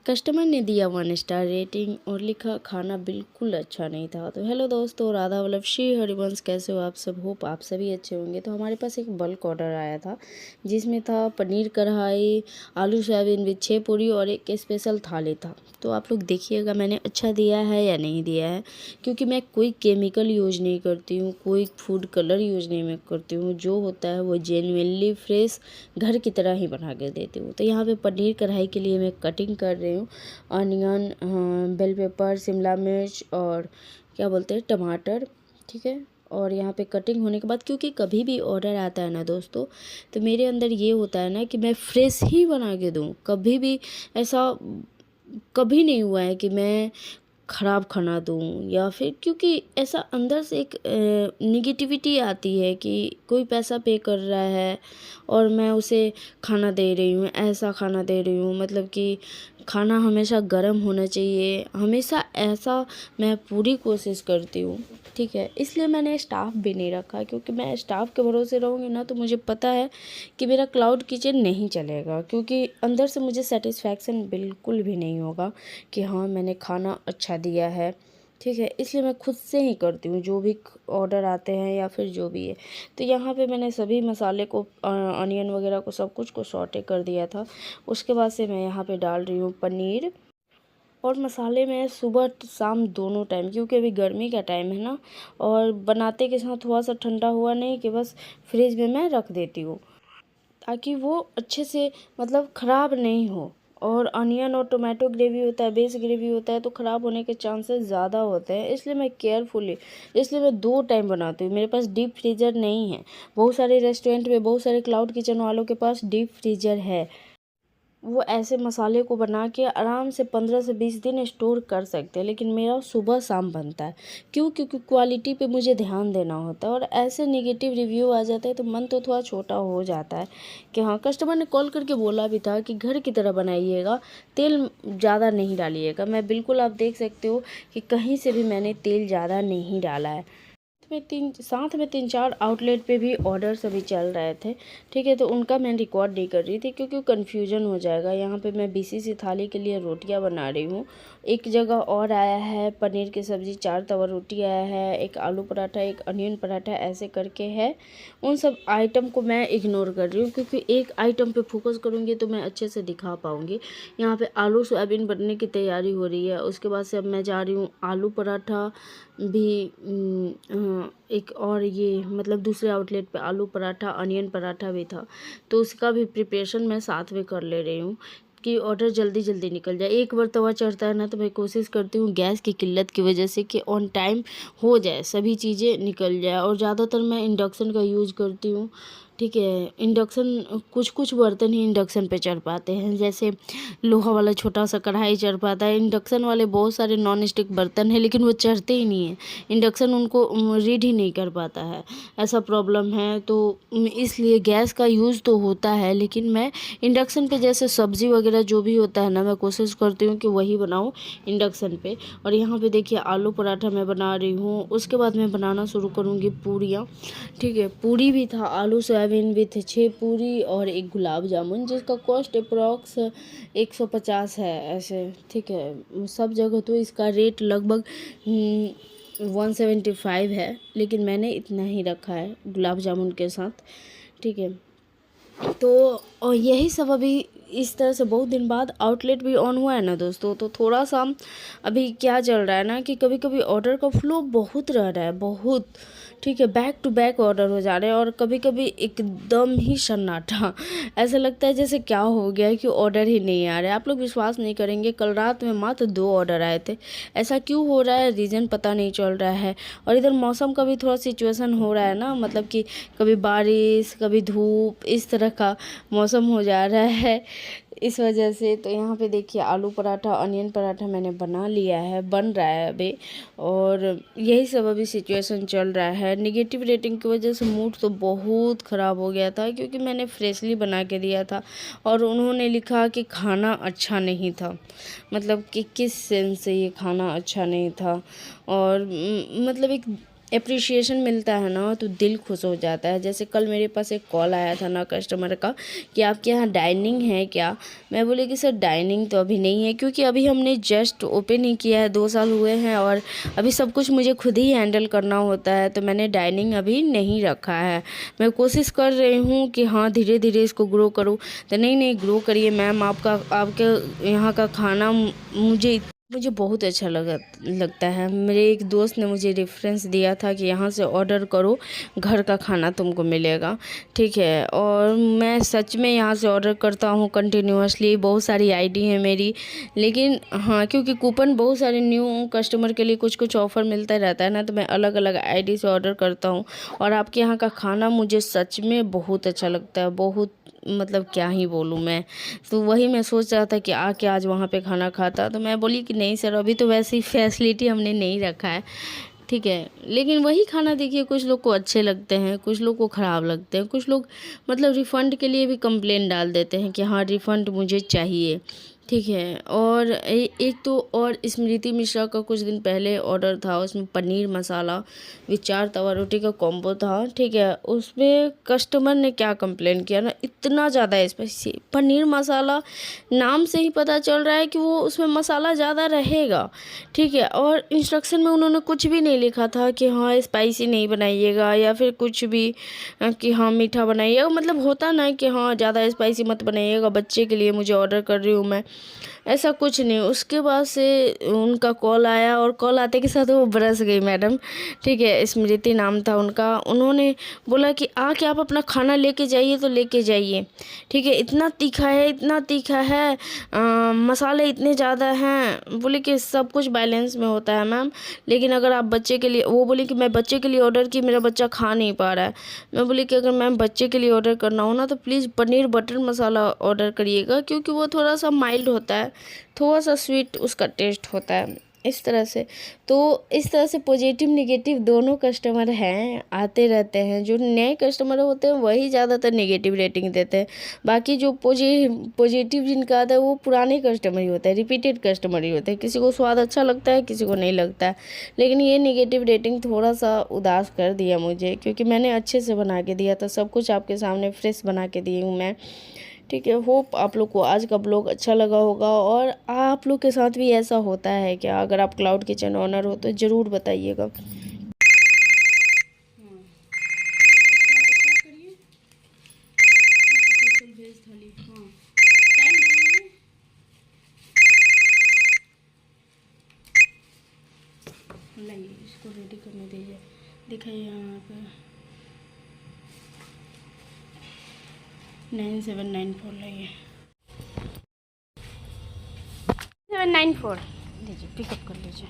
Customer ने दिया 1 star rating और लिखा खाना बिल्कुल अच्छा नहीं था। तो हेलो दोस्तों, राधा वल्लभ श्री हरिवंश, कैसे हो आप सब? होप आप सभी अच्छे होंगे। तो हमारे पास एक बल्क ऑर्डर आया था जिसमें था पनीर कढ़ाई, आलू सोयाबीन विद 6 पूरी और एक स्पेशल थाली था। तो आप लोग देखिएगा मैंने अच्छा दिया है या नहीं दिया है, क्योंकि मैं कोई केमिकल यूज नहीं करती हूँ, कोई फूड कलर यूज नहीं मैं करती हूँ। जो होता है वो जेन्युइनली फ्रेश घर की तरह ही बना कर देती हूँ। तो यहाँ पे पनीर कढ़ाई के लिए मैं कटिंग कर रही हूँ। ऑनियन, बेल पेपर, शिमला मिर्च और क्या बोलते हैं टमाटर, ठीक है। और यहाँ पे कटिंग होने के बाद, क्योंकि कभी भी ऑर्डर आता है ना दोस्तों, तो मेरे अंदर ये होता है ना कि मैं फ्रेश ही बना के दूँ। कभी भी ऐसा कभी नहीं हुआ है कि मैं ख़राब खाना दूँ, या फिर क्योंकि ऐसा अंदर से एक निगेटिविटी आती है कि कोई पैसा पे कर रहा है और मैं उसे खाना दे रही हूँ, ऐसा खाना दे रही हूँ, मतलब कि खाना हमेशा गर्म होना चाहिए, हमेशा ऐसा मैं पूरी कोशिश करती हूँ, ठीक है। इसलिए मैंने स्टाफ भी नहीं रखा, क्योंकि मैं स्टाफ के भरोसे रहूँगी ना तो मुझे पता है कि मेरा क्लाउड किचन नहीं चलेगा, क्योंकि अंदर से मुझे सेटिस्फैक्शन बिल्कुल भी नहीं होगा कि हाँ मैंने खाना अच्छा दिया है, ठीक है। इसलिए मैं खुद से ही करती हूँ जो भी ऑर्डर आते हैं या फिर जो भी है। तो यहाँ पे मैंने सभी मसाले को, ऑनियन वगैरह को, सब कुछ को सॉटे कर दिया था। उसके बाद से मैं यहाँ पे डाल रही हूँ पनीर और मसाले में सुबह शाम दोनों टाइम, क्योंकि अभी गर्मी का टाइम है ना, और बनाते के साथ थोड़ा सा ठंडा हुआ नहीं कि बस फ्रिज में मैं रख देती हूँ ताकि वो अच्छे से मतलब ख़राब नहीं हो। और अनियन और टोमेटो ग्रेवी होता है, बेस ग्रेवी होता है, तो ख़राब होने के चांसेस ज़्यादा होते हैं। इसलिए मैं केयरफुली, इसलिए मैं 2 टाइम बनाती हूँ। मेरे पास डीप फ्रीज़र नहीं है। बहुत सारे रेस्टोरेंट में, बहुत सारे क्लाउड किचन वालों के पास डीप फ्रीज़र है। वो ऐसे मसाले को बना के आराम से 15 से 20 दिन स्टोर कर सकते हैं, लेकिन मेरा सुबह शाम बनता है। क्यों? क्योंकि क्वालिटी पे मुझे ध्यान देना होता है। और ऐसे नेगेटिव रिव्यू आ जाते हैं तो मन तो थोड़ा छोटा हो जाता है कि हाँ। कस्टमर ने कॉल करके बोला भी था कि घर की तरह बनाइएगा, तेल ज़्यादा नहीं डालिएगा। मैं बिल्कुल, आप देख सकते हो कि कहीं से भी मैंने तेल ज़्यादा नहीं डाला है। साथ में 3-4 आउटलेट पे भी ऑर्डर्स अभी चल रहे थे, ठीक है। तो उनका मैं रिकॉर्ड नहीं कर रही थी क्योंकि कन्फ्यूजन हो जाएगा। यहाँ पे मैं बीसीसी थाली के लिए रोटियां बना रही हूँ। एक जगह और आया है पनीर की सब्ज़ी, 4 तवा रोटी आया है, एक आलू पराठा, एक अनियन पराठा, ऐसे करके है। उन सब आइटम को मैं इग्नोर कर रही हूँ, क्योंकि एक आइटम पे फोकस करूँगी तो मैं अच्छे से दिखा पाऊँगी। यहाँ पे आलू सोयाबीन बनने की तैयारी हो रही है। उसके बाद से अब मैं जा रही हूँ आलू पराठा भी, एक और ये मतलब दूसरे आउटलेट पे आलू पराठा, अनियन पराठा भी था, तो उसका भी प्रिपरेशन मैं साथ में कर ले रही हूँ कि ऑर्डर जल्दी जल्दी निकल जाए। एक बार तवा चढ़ता है ना तो मैं कोशिश करती हूँ गैस की किल्लत की वजह से कि ऑन टाइम हो जाए, सभी चीज़ें निकल जाए। और ज़्यादातर मैं इंडक्शन का यूज़ करती हूँ, ठीक है। इंडक्शन, कुछ कुछ बर्तन ही इंडक्शन पे चढ़ पाते हैं, जैसे लोहा वाला छोटा सा कढ़ाई चढ़ पाता है। इंडक्शन वाले बहुत सारे नॉन स्टिक बर्तन हैं लेकिन वो चढ़ते ही नहीं हैं, इंडक्शन उनको रीड ही नहीं कर पाता है, ऐसा प्रॉब्लम है। तो इसलिए गैस का यूज़ तो होता है, लेकिन मैं इंडक्शन पे जैसे सब्ज़ी वगैरह जो भी होता है ना, मैं कोशिश करती हूँ कि वही बनाऊँ इंडक्शन पे। और यहाँ पे देखिए आलू पराठा मैं बना रही हूँ। उसके बाद मैं बनाना शुरू करूँगी पूरियाँ, ठीक है। पूरी भी था, आलू सोयाबीन भी थे, 6 पूरी और एक गुलाब जामुन, जिसका कॉस्ट अप्रॉक्स 150 है ऐसे, ठीक है। सब जगह तो इसका रेट लगभग 175 है, लेकिन मैंने इतना ही रखा है गुलाब जामुन के साथ, ठीक है। तो और यही सब अभी इस तरह से बहुत दिन बाद आउटलेट भी ऑन हुआ है ना दोस्तों, तो थोड़ा सा अभी क्या चल रहा है ना कि कभी कभी ऑर्डर का फ्लो बहुत रह रहा है, बहुत, ठीक है। बैक टू बैक ऑर्डर हो जा रहे हैं और कभी कभी एकदम ही सन्नाटा, ऐसा लगता है जैसे क्या हो गया है कि ऑर्डर ही नहीं आ रहे। आप लोग विश्वास नहीं करेंगे, कल रात में मात्र 2 ऑर्डर आए थे। ऐसा क्यों हो रहा है, रीज़न पता नहीं चल रहा है। और इधर मौसम का भी थोड़ा सिचुएशन हो रहा है ना, मतलब कि कभी बारिश कभी धूप, इस तरह का मौसम हो जा रहा है इस वजह से। तो यहाँ पे देखिए आलू पराठा, अनियन पराठा मैंने बना लिया है, बन रहा है अभी। और यही सब अभी सिचुएशन चल रहा है। नेगेटिव रेटिंग की वजह से मूड तो बहुत ख़राब हो गया था, क्योंकि मैंने फ्रेशली बना के दिया था और उन्होंने लिखा कि खाना अच्छा नहीं था। मतलब कि किस सेंस से ये खाना अच्छा नहीं था। और मतलब एक एप्रिशिएशन मिलता है ना तो दिल खुश हो जाता है। जैसे कल मेरे पास एक कॉल आया था ना कस्टमर का कि आपके यहाँ डाइनिंग है क्या। मैं बोले कि सर डाइनिंग तो अभी नहीं है, क्योंकि अभी हमने जस्ट ओपन ही किया है, 2 साल हुए हैं और अभी सब कुछ मुझे खुद ही हैंडल करना होता है, तो मैंने डाइनिंग अभी नहीं रखा है। मैं कोशिश कर रही हूँ कि हाँ धीरे धीरे इसको ग्रो करूँ। तो नहीं ग्रो करिए मैम, आपके यहाँ का खाना मुझे बहुत अच्छा लगता है। मेरे एक दोस्त ने मुझे रेफरेंस दिया था कि यहाँ से ऑर्डर करो, घर का खाना तुमको मिलेगा, ठीक है। और मैं सच में यहाँ से ऑर्डर करता हूँ कंटिन्यूअसली, बहुत सारी आईडी है मेरी। लेकिन हाँ, क्योंकि कूपन बहुत सारे न्यू कस्टमर के लिए कुछ कुछ ऑफ़र मिलता रहता है ना, तो मैं अलग अलग आईडी से ऑर्डर करता हूँ। और आपके यहाँ का खाना मुझे सच में बहुत अच्छा लगता है, बहुत मतलब क्या ही बोलूँ मैं। तो वही मैं सोच रहा था कि आके आज वहाँ पे खाना खाता, तो मैं बोली कि नहीं सर अभी तो वैसी फैसिलिटी हमने नहीं रखा है, ठीक है। लेकिन वही खाना देखिए, कुछ लोग को अच्छे लगते हैं, कुछ लोग को ख़राब लगते हैं, कुछ लोग मतलब रिफ़ंड के लिए भी कंप्लेंट डाल देते हैं कि हाँ रिफ़ंड मुझे चाहिए, ठीक है। और एक तो और स्मृति मिश्रा का कुछ दिन पहले ऑर्डर था, उसमें पनीर मसाला विद 4 तवा रोटी का कॉम्बो था, ठीक है। उसमें कस्टमर ने क्या कंप्लेन किया ना, इतना ज़्यादा स्पाइसी पनीर मसाला, नाम से ही पता चल रहा है कि वो उसमें मसाला ज़्यादा रहेगा, ठीक है। और इंस्ट्रक्शन में उन्होंने कुछ भी नहीं लिखा था कि हाँ स्पाइसी नहीं बनाइएगा या फिर कुछ भी कि हाँ मीठा बनाइएगा। मतलब होता ना कि हाँ ज़्यादा स्पाइसी मत बनाइएगा, बच्चे के लिए मुझे ऑर्डर कर रही हूँ मैं, ऐसा कुछ नहीं। उसके बाद से उनका कॉल आया और कॉल आते के साथ वो बरस गई मैडम, ठीक है, स्मृति नाम था उनका। उन्होंने बोला कि आके आप अपना खाना लेके जाइए, तो लेके जाइए, ठीक है। इतना तीखा है, इतना तीखा है, मसाले इतने ज़्यादा हैं। बोले कि सब कुछ बैलेंस में होता है मैम, लेकिन अगर आप बच्चे के लिए, वो बोली कि मैं बच्चे के लिए ऑर्डर की, मेरा बच्चा खा नहीं पा रहा है। मैं बोली कि अगर मैम बच्चे के लिए ऑर्डर करना हो ना तो please paneer butter masala order करिएगा, क्योंकि वो थोड़ा सा माइल्ड होता है, थोड़ा सा स्वीट उसका टेस्ट होता है, इस तरह से। तो इस तरह से पॉजिटिव नेगेटिव दोनों कस्टमर हैं, आते रहते हैं। जो नए कस्टमर होते हैं वही ज़्यादातर नेगेटिव रेटिंग देते हैं, बाकी जो पॉजिटिव जिनका आता है वो पुराने कस्टमर ही होते हैं, रिपीटेड कस्टमर ही होते हैं। किसी को स्वाद अच्छा लगता है, किसी को नहीं लगता है। लेकिन ये नेगेटिव रेटिंग थोड़ा सा उदास कर दिया मुझे, क्योंकि मैंने अच्छे से बना के दिया था, सब कुछ आपके सामने फ्रेश बना के दी हूँ मैं, ठीक है। होप आप लोग को आज का ब्लॉग अच्छा लगा होगा। और आप लोग के साथ भी ऐसा होता है क्या? अगर आप क्लाउड किचन ओनर हो तो ज़रूर बताइएगा। लाइए इसको रेडी करने दीजिए, दिखाइए यहाँ पे 9794 लाइए, 794 दीजिए, पिकअप कर लीजिए।